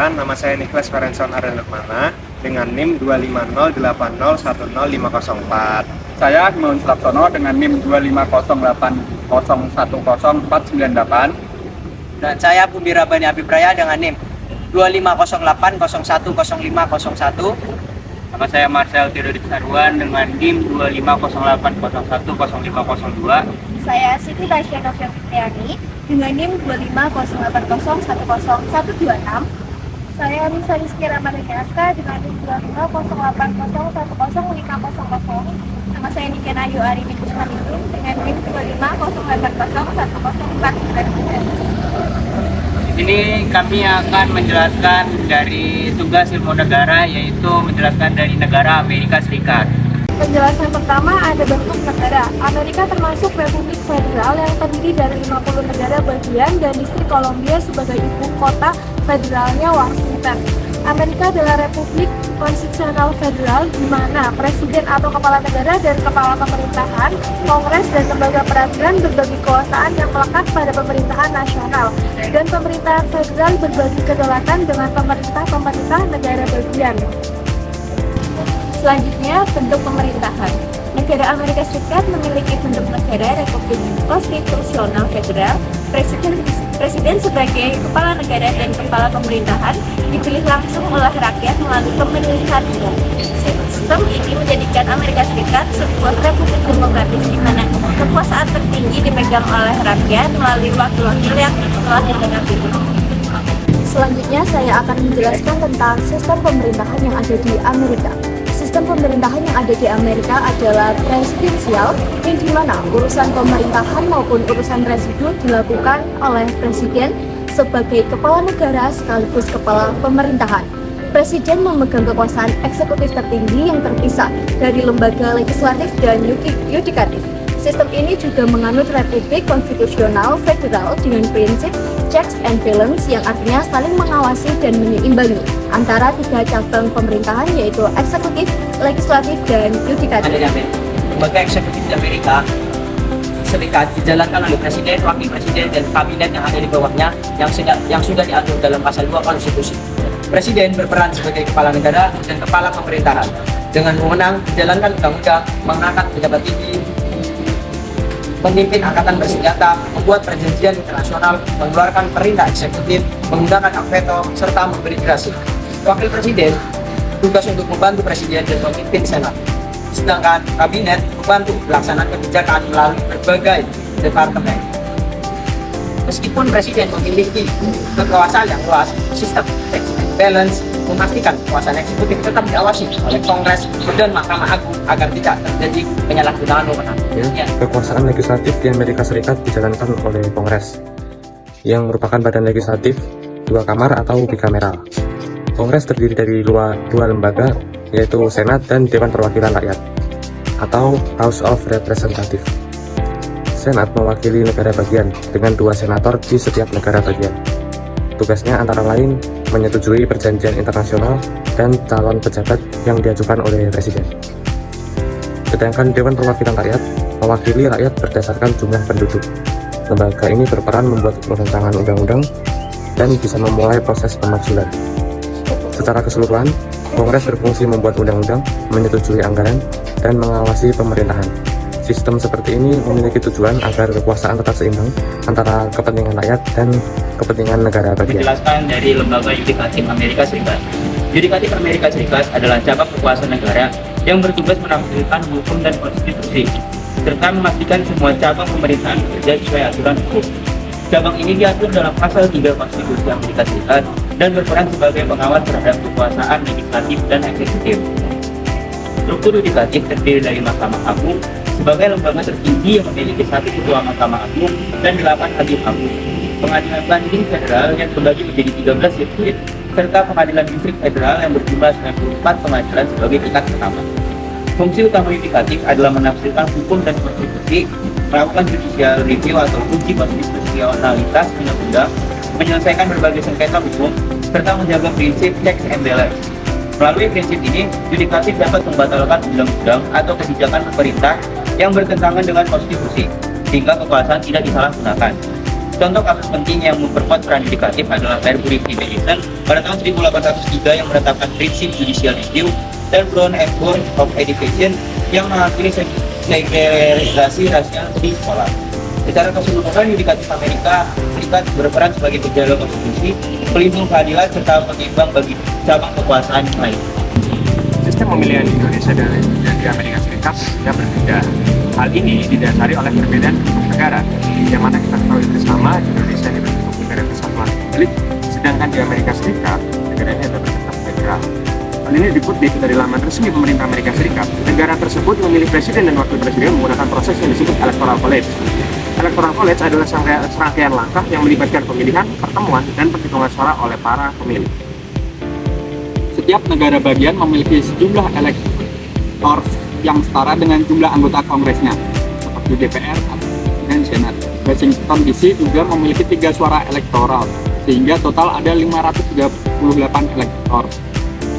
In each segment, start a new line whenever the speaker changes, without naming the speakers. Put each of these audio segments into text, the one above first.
Perkenalkan, nama saya Niklas Ferenson Arenukmana dengan NIM 25080100504.
Saya Himawan Sulapsono dengan NIM 25080101498.
Dan saya Budi Rabani Abibraya dengan NIM 25080100501.
Nama saya Marcel Theodorik Sarwan dengan NIM 25080010502.
Saya Siti Tasya Novia Fitriani dengan NIM 25080101126. Saya Nisa Rizky Ramadhani Aska dengan NIM 25080101050. Nama saya Niken Ayu Arini Kusmaningrum dengan NIM 25080101493.
Di sini kami akan menjelaskan dari tugas ilmu negara, yaitu menjelaskan dari negara Amerika Serikat.
Penjelasan pertama ada bentuk negara. Amerika termasuk Republik Federal yang terdiri dari 50 negara bagian dan distrik Columbia sebagai ibu kota federalnya Washington. Amerika adalah Republik Konstitusional Federal di mana presiden atau kepala negara dan kepala pemerintahan, kongres dan lembaga peradilan berbagi kekuasaan yang melekat pada pemerintahan nasional, dan pemerintahan federal berbagi kedaulatan dengan pemerintah negara bagian. Selanjutnya, bentuk pemerintahan. Negara Amerika Serikat memiliki bentuk negara Republik Konstitusional Federal. Presiden sebagai kepala negara dan kepala pemerintahan dipilih langsung oleh rakyat melalui pemilihan umum. Sistem ini menjadikan Amerika Serikat sebuah republik demokratis di mana kekuasaan tertinggi dipegang oleh rakyat melalui wakil-wakil yang telah dipilih. Selanjutnya saya akan menjelaskan tentang sistem pemerintahan yang ada di Amerika. Sistem pemerintahan yang ada di Amerika adalah presidensial, yang dimana urusan pemerintahan maupun urusan residu dilakukan oleh presiden sebagai kepala negara sekaligus kepala pemerintahan. Presiden memegang kekuasaan eksekutif tertinggi yang terpisah dari lembaga legislatif dan yudikatif. Sistem ini juga menganut Republik Konstitusional Federal dengan prinsip checks and balance yang artinya saling mengawasi dan menyeimbanggi antara tiga cabang pemerintahan yaitu eksekutif, legislatif, dan yudikatif.
Lembaga eksekutif di Amerika Serikat dijalankan oleh presiden, wakil presiden, dan kabinet yang ada di bawahnya yang sudah diatur dalam pasal 2 konstitusi. Presiden berperan sebagai kepala negara dan kepala pemerintahan dengan wewenang menjalankan undang-undang, mengangkat pejabat tinggi, memimpin angkatan bersenjata, membuat perjanjian internasional, mengeluarkan perintah eksekutif, menggunakan hak veto, serta memberi gerasi. Wakil presiden tugas untuk membantu presiden dan memimpin senat. Sedangkan kabinet membantu pelaksanaan kebijakan melalui berbagai departemen. Meskipun presiden memiliki kekuasaan yang luas, sistem checks and balance memastikan kekuasaan eksekutif tetap diawasi oleh Kongres dan Mahkamah Agung agar tidak terjadi penyalahgunaan wewenang.
Kekuasaan legislatif di Amerika Serikat dijalankan oleh Kongres, yang merupakan badan legislatif dua kamar atau bikameral. Kongres terdiri dari dua lembaga, yaitu Senat dan Dewan Perwakilan Rakyat, atau House of Representatives. Senat mewakili negara bagian dengan 2 senator di setiap negara bagian. Tugasnya antara lain menyetujui perjanjian internasional dan calon pejabat yang diajukan oleh presiden. Sedangkan Dewan Perwakilan Rakyat mewakili rakyat berdasarkan jumlah penduduk. Lembaga ini berperan membuat rancangan undang-undang dan bisa memulai proses pemajulan. Secara keseluruhan, Kongres berfungsi membuat undang-undang, menyetujui anggaran, dan mengawasi pemerintahan. Sistem seperti ini memiliki tujuan agar kekuasaan tetap seimbang antara kepentingan rakyat dan kepentingan negara bagian.
Menjelaskan dari lembaga yudikatif Amerika Serikat. Yudikatif Amerika Serikat adalah cabang kekuasaan negara yang bertugas menafsirkan hukum dan konstitusi, serta memastikan semua cabang pemerintahan bekerja sesuai aturan hukum. Cabang ini diatur dalam pasal 3 Konstitusi Amerika Serikat dan berperan sebagai pengawas terhadap kekuasaan legislatif dan eksekutif. Struktur yudikatif terdiri dari Mahkamah Agung sebagai lembaga tertinggi yang memiliki 1 ketua Mahkamah Agung dan 8 hakim agung, pengadilan banding federal yang terbagi menjadi 13 sirkuit, serta pengadilan distrik federal yang berjumlah 94 pengadilan sebagai tingkat pertama. Fungsi utama yudikatif adalah menafsirkan hukum dan konstitusi, melakukan judicial review atau uji konstitusionalitas undang-undang, menyelesaikan berbagai sengketa hukum, serta menjaga prinsip checks and balance. Melalui prinsip ini, yudikatif dapat membatalkan undang-undang atau kebijakan pemerintah yang bertentangan dengan konstitusi, sehingga kekuasaan tidak disalahgunakan. Contoh kasus penting yang memperkuat peran yudikatif adalah Marbury v. Madison pada tahun 1803 yang menetapkan prinsip judicial review dan Brown and Board of Education yang mengakhiri segregasi rasial di sekolah. Secara keseluruhan, yudikatif Amerika Serikat berperan sebagai penjaga konstitusi, pelindung keadilan, serta penyeimbang bagi cabang kekuasaan yang lain.
Sistem pemilihan di Indonesia dan di Amerika Serikat sudah berbeda. Hal ini didasari oleh perbedaan negara, yang mana kita ketahui bersama di Indonesia ini berbentuk negara kesatuan republik, sedangkan di Amerika Serikat negaranya adalah berbentuk federal. Hal ini dikutip dari laman resmi pemerintah Amerika Serikat. Negara tersebut memilih presiden dan wakil presiden menggunakan proses yang disebut Electoral College. Electoral College adalah serangkaian langkah yang melibatkan pemilihan, pertemuan, dan perhitungan suara oleh para pemilih.
Setiap negara bagian memiliki sejumlah elektor yang setara dengan jumlah anggota Kongresnya, seperti DPR dan Senat. Washington DC juga memiliki 3 suara elektoral, sehingga total ada 538 elektor.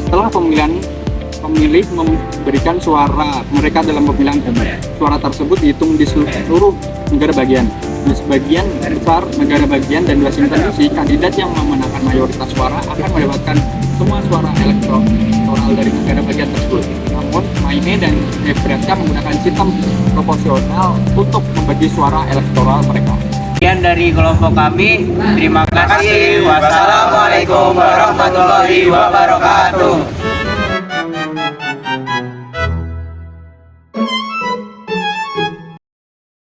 Setelah pemilih memberikan suara mereka dalam pemilihan umum. Suara tersebut dihitung di seluruh negara bagian. Di sebagian besar negara bagian dan Washington DC, kandidat yang memenangkan mayoritas suara akan mendapatkan semua suara elektoral dari negara bagian tersebut. Namun, Maine dan Nebraska menggunakan sistem proporsional untuk membagi suara elektoral mereka.
Sekian dari kelompok kami. Terima kasih. Wassalamualaikum warahmatullahi wabarakatuh.